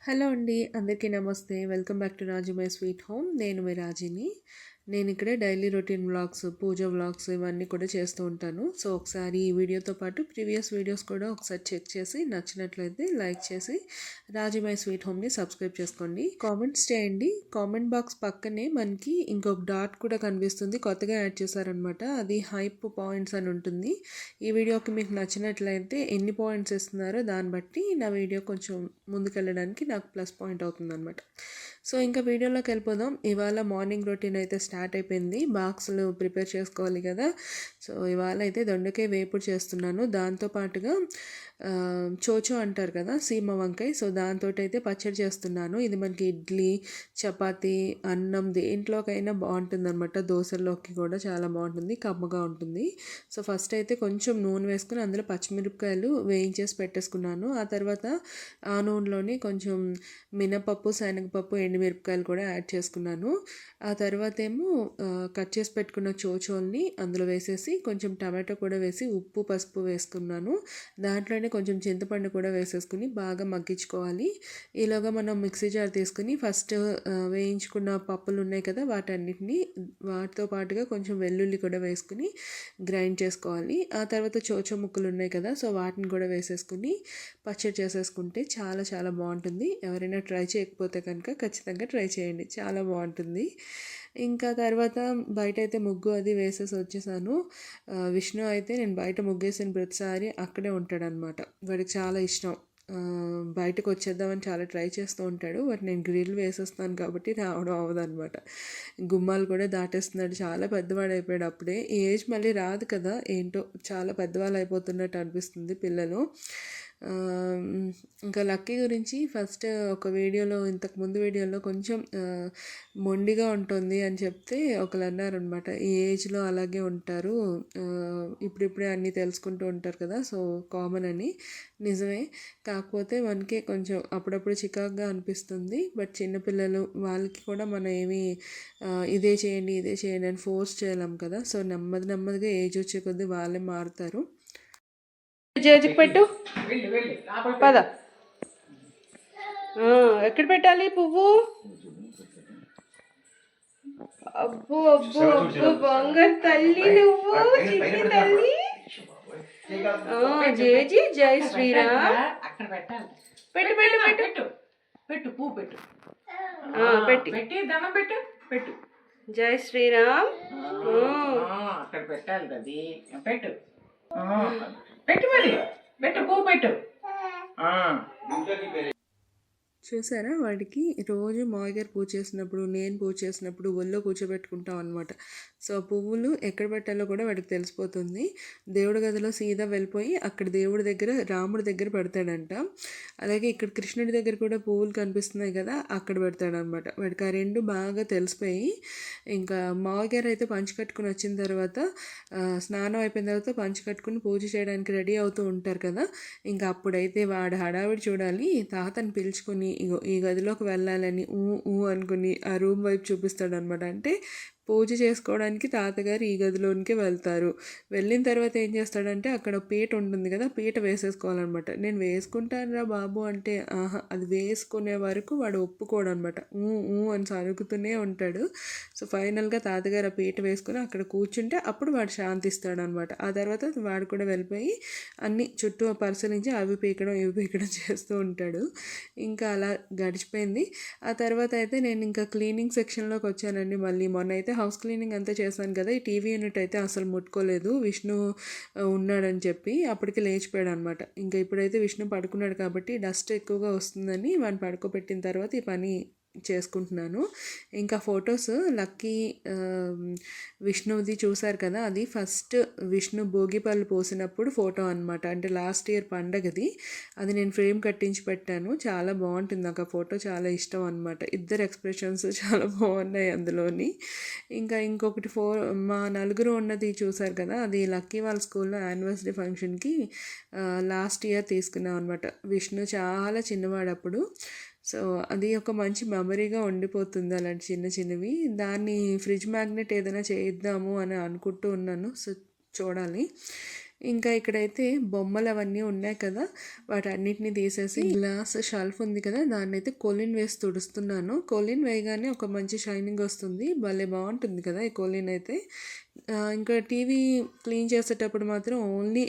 Hello అండి. అందరికీ నమస్తే. Welcome back to Raju my sweet home. నేను మీ రాజీని. నేను ఇక్కడ డైలీ రొటీన్ వ్లాగ్స్, పూజ వ్లాగ్స్ ఇవన్నీ కూడా చేస్తూ ఉంటాను. సో, ఒకసారి ఈ వీడియోతో పాటు ప్రీవియస్ వీడియోస్ కూడా ఒకసారి చెక్ చేసి నచ్చినట్లయితే లైక్ చేసి రాజు మై స్వీట్ హోమ్ని సబ్స్క్రైబ్ చేసుకోండి. కామెంట్స్ చేయండి. కామెంట్ బాక్స్ పక్కనే మనకి ఇంకొక డాట్ కూడా కనిపిస్తుంది. కొత్తగా యాడ్ చేశారనమాట. అది హైప్ పాయింట్స్ అని ఉంటుంది. ఈ వీడియోకి మీకు నచ్చినట్లయితే ఎన్ని పాయింట్స్ ఇస్తున్నారో దాన్ని బట్టి నా వీడియో కొంచెం ముందుకెళ్ళడానికి నాకు ప్లస్ పాయింట్ అవుతుందన్నమాట. సో ఇంకా వీడియోలోకి వెళ్ళిపోదాం. ఇవాళ మార్నింగ్ రొటీన్ అయితే స్టార్ట్ అయిపోయింది. బాక్సులు ప్రిపేర్ చేసుకోవాలి కదా. సో ఇవాళ అయితే దొండకాయ వేపుడు చేస్తున్నాను. దాంతోపాటుగా చోచో అంటారు కదా, సీమ వంకాయ. సో దాంతో అయితే పచ్చడి చేస్తున్నాను. ఇది మనకి ఇడ్లీ, చపాతీ, అన్నం దేంట్లోకైనా బాగుంటుంది అనమాట. దోశల్లోకి కూడా చాలా బాగుంటుంది, కమ్మగా ఉంటుంది. సో ఫస్ట్ అయితే కొంచెం నూనె వేసుకుని అందులో పచ్చిమిరపకాయలు వేయించేసి పెట్టేసుకున్నాను. ఆ తర్వాత ఆ నూనెలోనే కొంచెం మినపప్పు, శనగపప్పు, ఎండుమిరపకాయలు కూడా యాడ్ చేసుకున్నాను. ఆ తర్వాత ఏమో కట్ చేసి పెట్టుకున్న చోచోల్ని అందులో వేసేసి కొంచెం టమాటో కూడా వేసి ఉప్పు, పసుపు వేసుకున్నాను. దాంట్లోనే కొంచెం చింతపండు కూడా వేసేసుకుని బాగా మగ్గించుకోవాలి. ఈలోగా మనం మిక్సీ జార్ తీసుకుని ఫస్ట్ వేయించుకున్న పప్పులు ఉన్నాయి కదా, వాటితో పాటుగా కొంచెం వెల్లుల్లి కూడా వేసుకుని గ్రైండ్ చేసుకోవాలి. ఆ తర్వాత చోచో ముక్కలు ఉన్నాయి కదా, సో వాటిని కూడా వేసేసుకుని పచ్చడి చేసేసుకుంటే చాలా చాలా బాగుంటుంది. ఎవరైనా ట్రై చేయకపోతే కనుక ఖచ్చితంగా ట్రై చేయండి, చాలా బాగుంటుంది. ఇంకా తర్వాత బయట అయితే ముగ్గు అది వేసేసి వచ్చేసాను. విష్ణు అయితే నేను బయట ముగ్గేసిన ప్రతిసారి అక్కడే ఉంటాడనమాట. వాడికి చాలా ఇష్టం. బయటకు వచ్చేద్దామని చాలా ట్రై చేస్తూ ఉంటాడు. బట్ నేను గ్రిల్ వేసేస్తాను కాబట్టి రావడం అవ్వదన్నమాట. గుమ్మాలు కూడా దాటేస్తున్నాడు. చాలా పెద్దవాడు అయిపోయాడు అప్పుడే. ఈ ఏజ్ మళ్ళీ రాదు కదా, ఏంటో చాలా పెద్దవాళ్ళు అయిపోతున్నట్టు అనిపిస్తుంది పిల్లలు. ఇంకా లక్కీ గురించి ఫస్ట్ ఒక వీడియోలో, ఇంతకుముందు వీడియోలో కొంచెం మొండిగా ఉంటుంది అని చెప్తే ఒకరు అన్నారనమాట. ఈ ఏజ్లో అలాగే ఉంటారు, ఇప్పుడిప్పుడే అన్నీ తెలుసుకుంటూ ఉంటారు కదా, సో కామన్ అని. నిజమే. కాకపోతే మనకి కొంచెం అప్పుడప్పుడు చికాకుగా అనిపిస్తుంది. బట్ చిన్నపిల్లలు వాళ్ళకి కూడా మనం ఏమి ఇదే చేయండి ఇదే చేయండి అని ఫోర్స్ చేయలేం కదా. సో నెమ్మదిగా ఏజ్ వచ్చే కొద్దీ వాళ్ళే మారుతారు. జేజికి పెట్టు, పద. ఎక్కడ పెట్టాలి పువ్వు? అబ్బో అబ్బో అబ్బో, బంగారు తల్లి నువ్వు, చిన్ని తల్లి. జేజి జై శ్రీరామ్. అక్కడ పెట్టాలి. పెట్టు పెట్టు పెట్టు పెట్టు, పువ్వు పెట్టు, పెట్టి దండం పెట్టు పెట్టు. జై శ్రీరామ్. అక్కడ పెట్టాలి అది. పెట్టు పెట్టు, మరి పెట్టు, పువ్వు పెట్టు. చూసారా, వాడికి రోజు మామయ్య గారు పూజ చేసినప్పుడు, నేను పూజ చేసినప్పుడు ఒళ్ళో కూర్చోబెట్టుకుంటాం అనమాట. సో పువ్వులు ఎక్కడ పెట్టాలో కూడా వాడికి తెలిసిపోతుంది. దేవుడి గదిలో సీదా వెళ్ళిపోయి అక్కడ దేవుడి దగ్గర, రాముడి దగ్గర పెడతాడంట. అలాగే ఇక్కడ కృష్ణుడి దగ్గర కూడా పువ్వులు కనిపిస్తున్నాయి కదా, అక్కడ పెడతాడనమాట. వాడికి ఆ రెండు బాగా తెలిసిపోయి, ఇంకా మామయ్య గారు అయితే పంచి కట్టుకుని వచ్చిన తర్వాత, స్నానం అయిపోయిన తర్వాత పంచి కట్టుకుని పూజ చేయడానికి రెడీ అవుతూ ఉంటారు కదా, ఇంకా అప్పుడైతే వాడు హడావిడి చూడాలి. తాతని పిలుచుకొని ఇగో ఈ గదిలోకి వెళ్ళాలని ఊ అనుకుని ఆ రూమ్ వైపు చూపిస్తాడు అనమాట. అంటే పూజ చేసుకోవడానికి తాతగారు ఈ గదిలోనికి వెళ్తారు. వెళ్ళిన తర్వాత ఏం చేస్తాడంటే అక్కడ పీట ఉంటుంది కదా, పీట వేసేసుకోవాలన్నమాట. నేను వేసుకుంటానురా బాబు అంటే, అది వేసుకునే వరకు వాడు ఒప్పుకోడు అనమాట. ఊ అని సరుగుతూనే ఉంటాడు. సో ఫైనల్గా తాతగారు ఆ పీట వేసుకొని అక్కడ కూర్చుంటే అప్పుడు వాడు శాంతిస్తాడనమాట. ఆ తర్వాత వాడు కూడా వెళ్ళిపోయి అన్నీ చుట్టూ పరిశీలించి అవి పీకడం ఇవి పీకడం చేస్తూ ఉంటాడు. ఇంకా అలా గడిచిపోయింది. ఆ తర్వాత అయితే నేను ఇంకా క్లీనింగ్ సెక్షన్లోకి వచ్చానండి. మళ్ళీ మొన్న అయితే హౌస్ క్లీనింగ్ అంతా చేశాను కదా, ఈ టీవీ యూనిట్ అయితే అసలు ముట్టుకోలేదు. విష్ణు ఉన్నాడని చెప్పి అప్పటికి లేచిపోయాడు అనమాట. ఇంకా ఇప్పుడైతే విష్ణు పడుకున్నాడు కాబట్టి డస్ట్ ఎక్కువగా వస్తుందని వాడిని పడుకోబెట్టిన తర్వాత ఈ పని చేసుకుంటున్నాను. ఇంకా ఫొటోస్ లక్కీ విష్ణుది చూశారు కదా, అది ఫస్ట్ విష్ణు భోగిపళ్ళు పోసినప్పుడు ఫోటో అనమాట. అంటే లాస్ట్ ఇయర్ పండగది. అది నేను ఫ్రేమ్ కట్టించి పెట్టాను. చాలా బాగుంటుంది. నాకు ఆ ఫోటో చాలా ఇష్టం అనమాట. ఇద్దరు ఎక్స్ప్రెషన్స్ చాలా బాగున్నాయి అందులోని. ఇంకా ఇంకొకటి మా నలుగురు ఉన్నది చూశారు కదా, అది లక్కీ వాళ్ళ స్కూల్లో యానివర్సరీ ఫంక్షన్కి లాస్ట్ ఇయర్ తీసుకున్నాం అనమాట. విష్ణు చాలా చిన్నవాడు అప్పుడు. సో అది ఒక మంచి మెమరీగా ఉండిపోతుంది అలాంటి చిన్న చిన్నవి. దాన్ని ఫ్రిడ్జ్ మ్యాగ్నెట్ ఏదైనా చేద్దాము అని అనుకుంటూ ఉన్నాను. సో చూడాలి. ఇంకా ఇక్కడైతే బొమ్మలు అవన్నీ ఉన్నాయి కదా, వాటన్నిటిని తీసేసి గ్లాస్ షెల్ఫ్ ఉంది కదా, దాన్ని అయితే కొలిన్ వేసి తుడుస్తున్నాను. కొలిన్ వేయగానే ఒక మంచి షైనింగ్ వస్తుంది, భలే బాగుంటుంది కదా ఈ కొలిన్ అయితే. ఇంకా టీవీ క్లీన్ చేసేటప్పుడు మాత్రం ఓన్లీ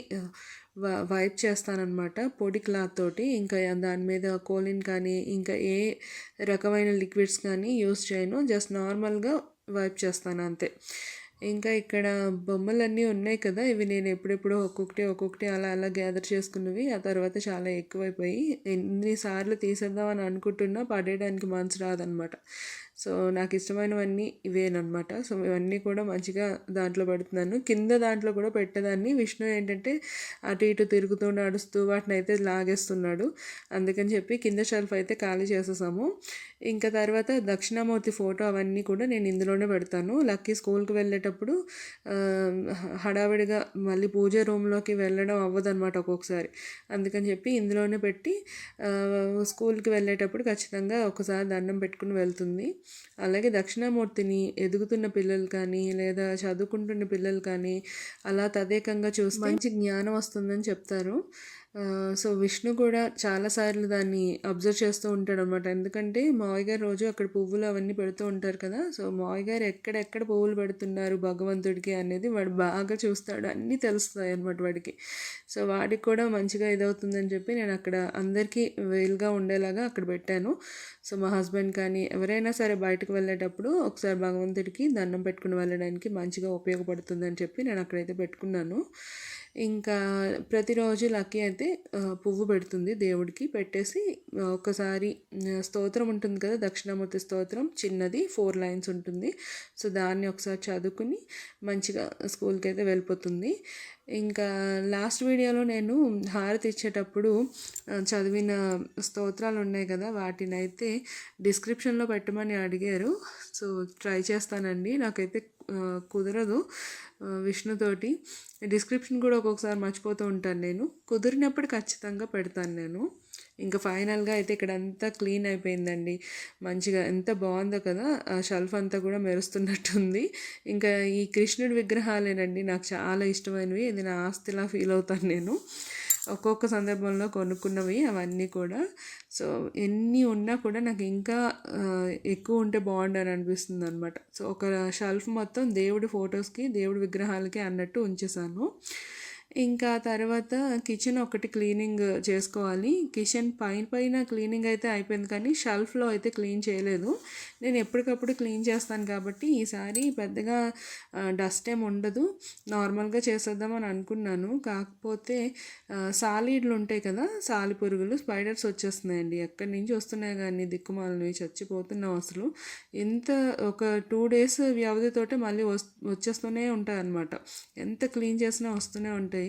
వైప్ చేస్తానన్నమాట పొడి క్లాత్ తోటి. ఇంకా దాని మీద కోలిన్ కానీ ఇంకా ఏ రకమైన లిక్విడ్స్ కానీ యూస్ చేయను, జస్ట్ నార్మల్గా వైప్ చేస్తాను అంతే. ఇంకా ఇక్కడ బొమ్మలన్నీ ఉన్నాయి కదా, ఇవి నేను ఎప్పుడెప్పుడో ఒక్కొక్కటి అలా అలా గ్యాదర్ చేసుకున్నవి. ఆ తర్వాత చాలా ఎక్కువైపోయి ఎన్నిసార్లు తీసేద్దామని అనుకుంటున్నా పడేయడానికి మనసు రాదనమాట. సో నాకు ఇష్టమైనవన్నీ ఇవేనమాట. సో ఇవన్నీ కూడా మంచిగా దాంట్లో పెడుతున్నాను. కింద దాంట్లో కూడా పెట్టేదాన్ని. విష్ణు ఏంటంటే అటు ఇటు తిరుగుతూ నడుస్తూ వాటిని అయితే లాగేస్తున్నాడు. అందుకని చెప్పి కింద షెల్ఫ్ అయితే ఖాళీ చేసేసాము. ఇంకా తర్వాత దక్షిణామూర్తి ఫోటో అవన్నీ కూడా నేను ఇందులోనే పెడతాను. లక్కీ స్కూల్కి వెళ్ళేటప్పుడు హడావిడిగా మళ్ళీ పూజ రూమ్లోకి వెళ్ళడం అవ్వదన్నమాట ఒక్కొక్కసారి. అందుకని చెప్పి ఇందులోనే పెట్టి స్కూల్కి వెళ్ళేటప్పుడు ఖచ్చితంగా ఒకసారి దండం పెట్టుకుని వెళ్తుంది. అలాగే దక్షిణామూర్తిని ఎదుగుతున్న పిల్లలు కానీ లేదా చదువుకుంటున్న పిల్లలు కానీ అలా తదేకంగా చూస్తే మంచి జ్ఞానం వస్తుందని చెప్తారు. సో విష్ణు కూడా చాలాసార్లు దాన్ని అబ్జర్వ్ చేస్తూ ఉంటాడు అనమాట. ఎందుకంటే మావయ్య గారు రోజు అక్కడ పువ్వులు అవన్నీ పెడుతూ ఉంటారు కదా, సో మావయ్య గారు ఎక్కడెక్కడ పువ్వులు పెడుతున్నారు భగవంతుడికి అనేది వాడు బాగా చూస్తాడు, అన్నీ తెలుస్తాయి అనమాట వాడికి. సో వాడికి కూడా మంచిగా ఇదవుతుందని చెప్పి నేను అక్కడ అందరికీ వీలుగా ఉండేలాగా అక్కడ పెట్టాను. సో మా హస్బెండ్ కానీ ఎవరైనా సరే బయటకు వెళ్ళేటప్పుడు ఒకసారి భగవంతుడికి దండం పెట్టుకుని వెళ్ళడానికి మంచిగా ఉపయోగపడుతుందని చెప్పి నేను అక్కడైతే పెట్టుకున్నాను. ఇంకా ప్రతిరోజు లక్కీ అయితే పువ్వు పెడుతుంది దేవుడికి. పెట్టేసి ఒకసారి స్తోత్రం ఉంటుంది కదా, దక్షిణామూర్తి స్తోత్రం చిన్నది 4 లైన్స్ ఉంటుంది. సో దాన్ని ఒకసారి చదువుకుని మంచిగా స్కూల్కి అయితే వెళ్ళిపోతుంది. ఇంకా లాస్ట్ వీడియోలో నేను హారతి ఇచ్చేటప్పుడు చదివిన స్తోత్రాలు ఉన్నాయి కదా, వాటిని అయితే డిస్క్రిప్షన్లో పెట్టమని అడిగారు. సో ట్రై చేస్తానండి. నాకైతే కుదరదు విష్ణుతోటి. డిస్క్రిప్షన్ కూడా ఒక్కొక్కసారి మర్చిపోతూ ఉంటాను నేను. కుదిరినప్పుడు ఖచ్చితంగా పెడతాను నేను. ఇంకా ఫైనల్గా అయితే ఇక్కడ అంతా క్లీన్ అయిపోయిందండి. మంచిగా ఎంత బాగుందో కదా, ఆ షెల్ఫ్ అంతా కూడా మెరుస్తున్నట్టుంది. ఇంకా ఈ కృష్ణుడి విగ్రహాలేనండి నాకు చాలా ఇష్టమైనవి. ఇది నా ఆస్తిలా ఫీల్ అవుతాను నేను. ఒక్కొక్క సందర్భంలో కొనుక్కున్నవి అవన్నీ కూడా. సో ఎన్ని ఉన్నా కూడా నాకు ఇంకా ఎక్కువ ఉంటే బాగుండని అనిపిస్తుంది అనమాట. సో ఒక షెల్ఫ్ మొత్తం దేవుడి ఫొటోస్కి దేవుడి విగ్రహాలకి అన్నట్టు ఉంచేసాను. ఇంకా తర్వాత కిచెన్ ఒకటి క్లీనింగ్ చేసుకోవాలి. కిచెన్ పైన క్లీనింగ్ అయితే అయిపోయింది, కానీ షెల్ఫ్లో అయితే క్లీన్ చేయలేదు. నేను ఎప్పటికప్పుడు క్లీన్ చేస్తాను కాబట్టి ఈసారి పెద్దగా డస్ట్ ఏమి ఉండదు, నార్మల్గా చేసేద్దామని అనుకున్నాను. కాకపోతే సాలీడ్లు ఉంటాయి కదా, సాలి పురుగులు, స్పైడర్స్ వచ్చేస్తున్నాయండి. ఎక్కడి నుంచి వస్తున్నాయి కానీ దిక్కుమాలని చచ్చిపోతున్నాం అసలు. ఇంత ఒక 2 days వ్యవధితోటే మళ్ళీ వచ్చేస్తూనే ఉంటాయి అన్నమాట. ఎంత క్లీన్ చేసినా వస్తూనే ఉంటాయి.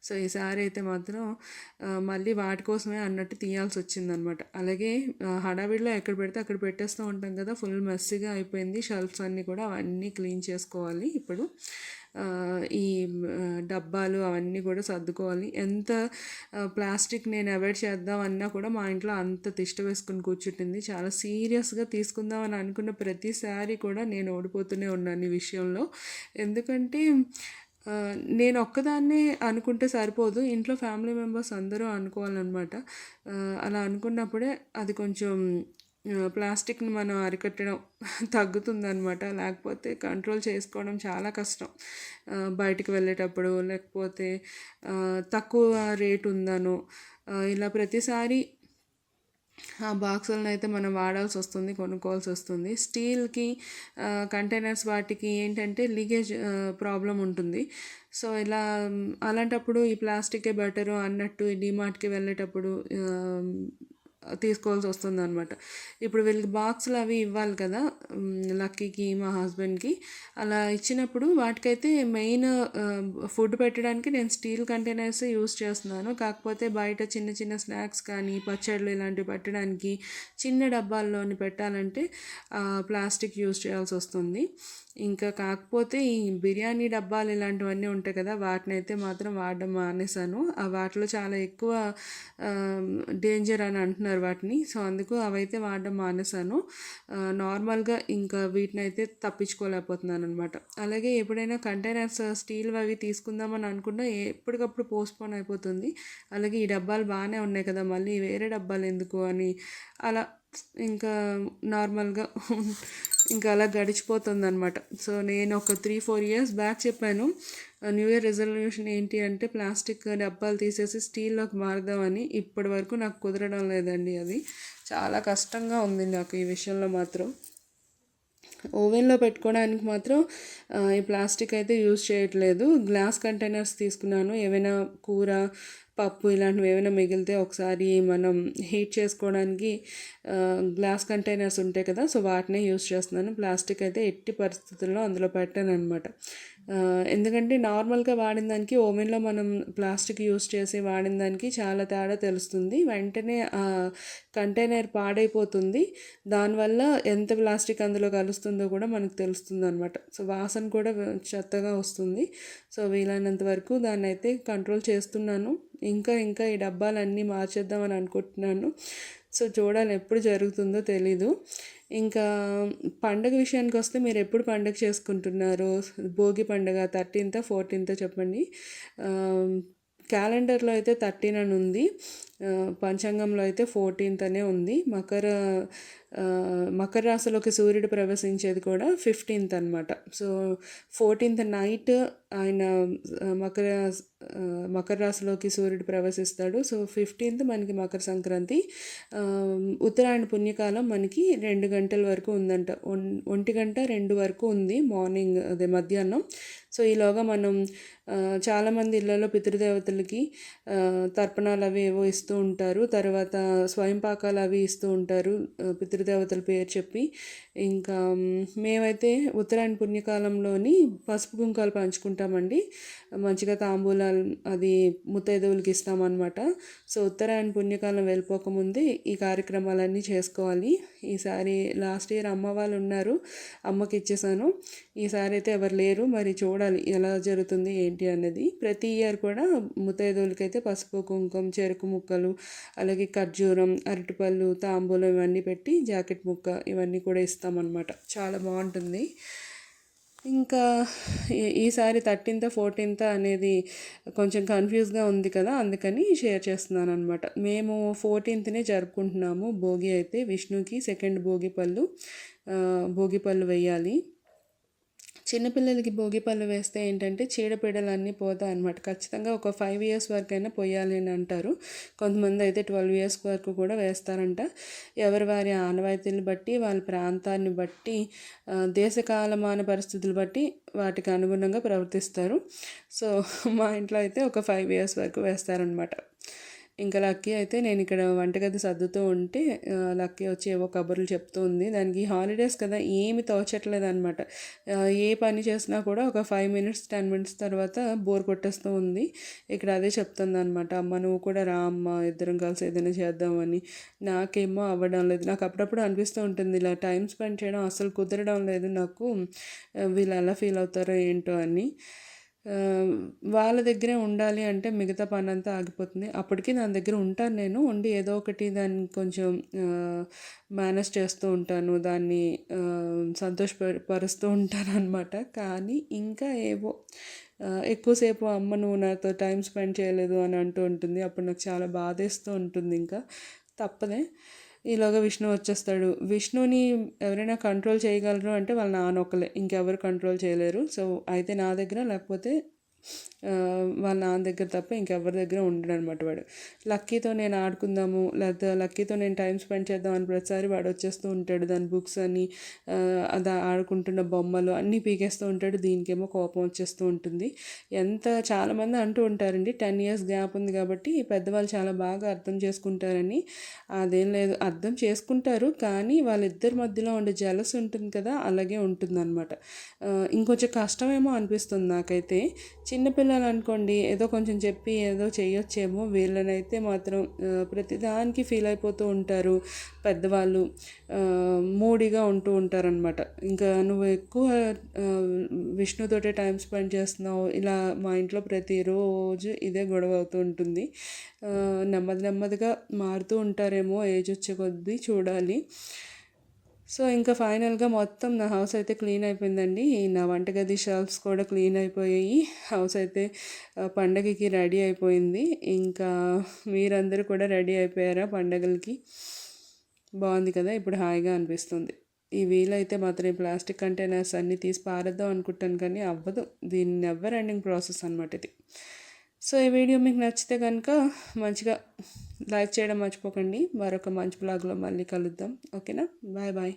సో ఈసారి అయితే మాత్రం మళ్ళీ వాటి కోసమే అన్నట్టు తీయాల్సి వచ్చిందనమాట. అలాగే హడావిడిలో ఎక్కడ పెడితే అక్కడ పెట్టేస్తూ ఉంటాం కదా, ఫుల్ మెస్సీగా అయిపోయింది షెల్ఫ్స్ అన్నీ కూడా. అవన్నీ క్లీన్ చేసుకోవాలి ఇప్పుడు. ఈ డబ్బాలు అవన్నీ కూడా సర్దుకోవాలి. ఎంత ప్లాస్టిక్ నేను అవాయిడ్ చేద్దామన్నా కూడా మా ఇంట్లో అంత తిష్ట వేసుకుని కూర్చుంటుంది. చాలా సీరియస్గా తీసుకుందామని అనుకున్న ప్రతిసారి కూడా నేను ఓడిపోతూనే ఉన్నాను ఈ విషయంలో. ఎందుకంటే నేను ఒక్కదాన్నే అనుకుంటే సరిపోదు, ఇంట్లో ఫ్యామిలీ మెంబర్స్ అందరూ అనుకోవాలన్నమాట. అలా అనుకున్నప్పుడే అది కొంచెం ప్లాస్టిక్ని మనం అరికట్టడం తగ్గుతుందనమాట. లేకపోతే కంట్రోల్ చేసుకోవడం చాలా కష్టం. బయటికి వెళ్ళేటప్పుడు లేకపోతే తక్కువ రేటు ఉందనో ఇలా ప్రతిసారి ఆ బాక్సులను అయితే మనం వాడాల్సి వస్తుంది, కొనుక్కోవాల్సి వస్తుంది. స్టీల్కి కంటైనర్స్ వాటికి ఏంటంటే లీకేజ్ ప్రాబ్లం ఉంటుంది. సో ఇలా అలాంటప్పుడు ఈ ప్లాస్టికే బెటరు అన్నట్టు డీమార్ట్కి వెళ్ళేటప్పుడు తీసుకోవాల్సి వస్తుంది అనమాట. ఇప్పుడు వీళ్ళకి బాక్సులు అవి ఇవ్వాలి కదా, లక్కీకి మా హస్బెండ్కి. అలా ఇచ్చినప్పుడు వాటికైతే మెయిన్ ఫుడ్ పెట్టడానికి నేను స్టీల్ కంటైనర్స్ యూస్ చేస్తున్నాను. కాకపోతే బయట చిన్న చిన్న స్నాక్స్ కానీ పచ్చళ్ళు ఇలాంటివి పెట్టడానికి చిన్న డబ్బాల్లోని పెట్టాలంటే ప్లాస్టిక్ యూస్ చేయాల్సి వస్తుంది. ఇంకా కాకపోతే ఈ బిర్యానీ డబ్బాలు ఇలాంటివన్నీ ఉంటాయి కదా, వాటిని అయితే మాత్రం వాడడం మానేశాను. వాటిలో చాలా ఎక్కువ డేంజర్ అని అంటున్నారు ఉంటారు వాటిని. సో అందుకు అవైతే వాడడం మానేశాను. నార్మల్గా ఇంకా వీటిని అయితే తప్పించుకోలేకపోతున్నాను అనమాట. అలాగే ఎప్పుడైనా కంటైనర్స్ స్టీల్ అవి తీసుకుందామని అనుకున్నా ఎప్పటికప్పుడు పోస్ట్పోన్ అయిపోతుంది. అలాగే ఈ డబ్బాలు బాగానే ఉన్నాయి కదా, మళ్ళీ వేరే డబ్బాలు ఎందుకు అని అలా ఇంకా నార్మల్గా ఇంకా అలా గడిచిపోతుందనమాట. సో నేను ఒక 3-4 ఇయర్స్ బ్యాక్ చెప్పాను, న్యూ ఇయర్ రెజల్యూషన్ ఏంటి అంటే ప్లాస్టిక్ డబ్బాలు తీసేసి స్టీల్లోకి మారుదామని. ఇప్పటి వరకు నాకు కుదరడం లేదండి. అది చాలా కష్టంగా ఉంది నాకు ఈ విషయంలో మాత్రం. ఓవెన్లో పెట్టుకోవడానికి మాత్రం ఈ ప్లాస్టిక్ అయితే యూజ్ చేయట్లేదు. గ్లాస్ కంటైనర్స్ తీసుకున్నాను. ఏవైనా కూర, పప్పు ఇలాంటివి ఏమైనా మిగిలితే ఒకసారి మనం హీట్ చేసుకోవడానికి గ్లాస్ కంటైనర్స్ ఉంటాయి కదా, సో వాటినే యూజ్ చేస్తున్నాను. ప్లాస్టిక్ అయితే ఎట్టి పరిస్థితుల్లో అందులో పెట్టాను అనమాట. ఎందుకంటే నార్మల్గా వాడిన దానికి ఓవెన్లో మనం ప్లాస్టిక్ యూజ్ చేసి వాడిన దానికి చాలా తేడా తెలుస్తుంది. వెంటనే కంటైనర్ పాడైపోతుంది. దానివల్ల ఎంత ప్లాస్టిక్ అందులో కలుస్తుందో కూడా మనకు తెలుస్తుంది అనమాట. సో వాసన కూడా చెత్తగా వస్తుంది. సో వీలైనంత వరకు దాన్ని అయితే కంట్రోల్ చేస్తున్నాను. ఇంకా ఈ డబ్బాలన్నీ మార్చేద్దామని అనుకుంటున్నాను. సో చూడాలి ఎప్పుడు జరుగుతుందో తెలీదు. ఇంకా పండగ విషయానికి వస్తే మీరు ఎప్పుడు పండగ చేసుకుంటున్నారు? భోగి పండగ 13th 14th చెప్పండి. క్యాలెండర్లో అయితే 13 అని ఉంది, పంచాంగంలో అయితే 14th అనే ఉంది. మకర రాశిలోకి సూర్యుడు ప్రవేశించేది కూడా 15th అనమాట. సో 14th నైట్ ఆయన మకర రాశిలోకి సూర్యుడు ప్రవేశిస్తాడు. సో 15th మనకి మకర సంక్రాంతి. ఉత్తరాయణ పుణ్యకాలం మనకి 2 గంటల వరకు ఉందంట, 1-2 వరకు ఉంది మార్నింగ్, అదే మధ్యాహ్నం. సో ఈలోగా మనం చాలామంది ఇళ్లలో పితృదేవతలకి తర్పణాలు అవి ఏవో ఇస్తూ ఉంటారు. తర్వాత స్వయం పాకాలు అవి ఇస్తూ ఉంటారు పితృదేవతల పేరు చెప్పి. ఇంకా మేమైతే ఉత్తరాయణ పుణ్యకాలంలోని పసుపు కుంకాలు పంచుకుంటామండి. మంచిగా తాంబూలాలు అది ముత్తైదువులకి ఇస్తామన్నమాట. సో ఉత్తరాయణ పుణ్యకాలం వెళ్ళిపోకముందే ఈ కార్యక్రమాలన్నీ చేసుకోవాలి. ఈసారి లాస్ట్ ఇయర్ అమ్మ వాళ్ళు ఉన్నారు, అమ్మకి ఇచ్చేసాను. ఈసారి అయితే ఎవరు లేరు, మరి చూడాలి ఎలా జరుగుతుంది ఏంటి అన్నది. ప్రతి ఇయర్ కూడా ముత్తైదువులకైతే పసుపు కుంకుమ, చెరుకు ముక్కలు, అలాగే ఖర్జూరం, అరటిపళ్ళు, తాంబూలం ఇవన్నీ పెట్టి జాకెట్ ముక్క ఇవన్నీ కూడా ఇస్తామన్నమాట. చాలా బాగుంటుంది. ఇంకా ఈసారి 13th 14th అనేది కొంచెం కన్ఫ్యూజ్గా ఉంది కదా, అందుకని షేర్ చేస్తున్నాను అనమాట. మేము 14th జరుపుకుంటున్నాము భోగి. అయితే విష్ణుకి సెకండ్ భోగి పళ్ళు వేయాలి. చిన్నపిల్లలకి భోగి పళ్ళు వేస్తే ఏంటంటే చీడపీడలు అన్నీ పోతాయి అన్నమాట. ఖచ్చితంగా ఒక 5 years వరకైనా పోయాలి అని అంటారు. కొంతమంది అయితే 12 years వరకు కూడా వేస్తారంట. ఎవరి వారి ఆనవాయితీలు బట్టి, వాళ్ళ ప్రాంతాన్ని బట్టి, దేశకాలమాన పరిస్థితులు బట్టి వాటికి అనుగుణంగా ప్రవర్తిస్తారు. సో మా ఇంట్లో అయితే ఒక 5 years వరకు వేస్తారనమాట. ఇంకా లక్కీ అయితే నేను ఇక్కడ వంటగది సర్దుతూ ఉంటే లక్కీ వచ్చి ఏవో కబుర్లు చెప్తూ ఉంది. దానికి హాలిడేస్ కదా, ఏమి తోచట్లేదు అనమాట. ఏ పని చేసినా కూడా ఒక 5 minutes 10 minutes తర్వాత బోర్ కొట్టేస్తూ ఉంది. ఇక్కడ అదే చెప్తుంది అనమాట, అమ్మ నువ్వు కూడా రా అమ్మ, ఇద్దరం కలిసి ఏదైనా చేద్దామని. నాకేమో అవ్వడం లేదు. నాకు అప్పుడప్పుడు అనిపిస్తూ ఉంటుంది, ఇలా టైం స్పెండ్ చేయడం అసలు కుదరడం లేదు నాకు, వీళ్ళు ఎలా ఫీల్ అవుతారో ఏంటో అని. వాళ్ళ దగ్గరే ఉండాలి అంటే మిగతా పని అంతా ఆగిపోతుంది. అప్పటికి నా దగ్గర ఉంటాను, నేను ఉండి ఏదో ఒకటి దాన్ని కొంచెం మేనేజ్ చేస్తూ ఉంటాను, దాన్ని సంతోషపరుస్తూ ఉంటాను అనమాట. కానీ ఇంకా ఏవో ఎక్కువసేపు అమ్మ నువ్వు నాతో టైం స్పెండ్ చేయలేదు అని అంటూ ఉంటుంది. అప్పుడు నాకు చాలా బాధేస్తూ ఉంటుంది. ఇంకా తప్పదే. ఈలోగా విష్ణు వచ్చేస్తాడు. విష్ణుని ఎవరైనా కంట్రోల్ చేయగలరు అంటే వాళ్ళ నాన్న ఒకలే, ఇంకెవరు కంట్రోల్ చేయలేరు. సో అయితే నా దగ్గర, లేకపోతే వాళ్ళ నాన్న దగ్గర తప్ప ఇంకెవరి దగ్గర ఉండడు అనమాట వాడు. లక్కీతో నేను ఆడుకుందాము, లేకపోతే లక్కీతో నేను టైం స్పెండ్ చేద్దాం అని ప్రతిసారి వాడు వచ్చేస్తూ ఉంటాడు. దాని బుక్స్ అని, అది ఆడుకుంటున్న బొమ్మలు అన్నీ పీకేస్తూ ఉంటాడు. దీనికేమో కోపం వచ్చేస్తూ ఉంటుంది. చాలామంది అంటూ ఉంటారండి 10 years గ్యాప్ ఉంది కాబట్టి పెద్దవాళ్ళు చాలా బాగా అర్థం చేసుకుంటారని. అదేం లేదు, అర్థం చేసుకుంటారు, కానీ వాళ్ళిద్దరి మధ్యలో ఉండే జలస్ ఉంటుంది కదా, అలాగే ఉంటుందన్నమాట. ఇంకొంచెం కష్టమేమో అనిపిస్తుంది నాకైతే. చిన్నపిల్లలు పిల్లలనుకోండి ఏదో కొంచెం చెప్పి ఏదో చేయొచ్చేమో, వీళ్ళనైతే మాత్రం ప్రతిదానికి ఫీల్ అయిపోతూ ఉంటారు. పెద్దవాళ్ళు మూడీగా ఉంటూ ఉంటారనమాట. ఇంకా నువ్వు ఎక్కువ విష్ణుతోటే టైం స్పెండ్ చేస్తున్నావు, ఇలా మా ఇంట్లో ప్రతిరోజు ఇదే గొడవ అవుతూ ఉంటుంది. నెమ్మదిగా మారుతూ ఉంటారేమో ఏజ్ వచ్చే కొద్దీ, చూడాలి. సో ఇంకా ఫైనల్గా మొత్తం నా హౌస్ అయితే క్లీన్ అయిపోయిందండి. నా వంటగది షెల్ఫ్స్ కూడా క్లీన్ అయిపోయాయి. హౌస్ అయితే పండగకి రెడీ అయిపోయింది. ఇంకా మీరందరూ కూడా రెడీ అయిపోయారా పండగలకి? బాగుంది కదా, ఇప్పుడు హాయిగా అనిపిస్తుంది. ఈ వీలైతే మాత్రం ఈ ప్లాస్టిక్ కంటైనర్స్ అన్నీ తీసి పారేద్దాం అనుకుంటాను, కానీ అవ్వదు. దీని నెవర్ ఎండింగ్ ప్రాసెస్ అనమాట ఇది. సో ఈ వీడియో మీకు నచ్చితే కనుక మంచిగా లైక్ చేయడం మర్చిపోకండి. మరొక మంచి బ్లాగ్లో మళ్ళీ కలుద్దాం. ఓకేనా? Bye bye.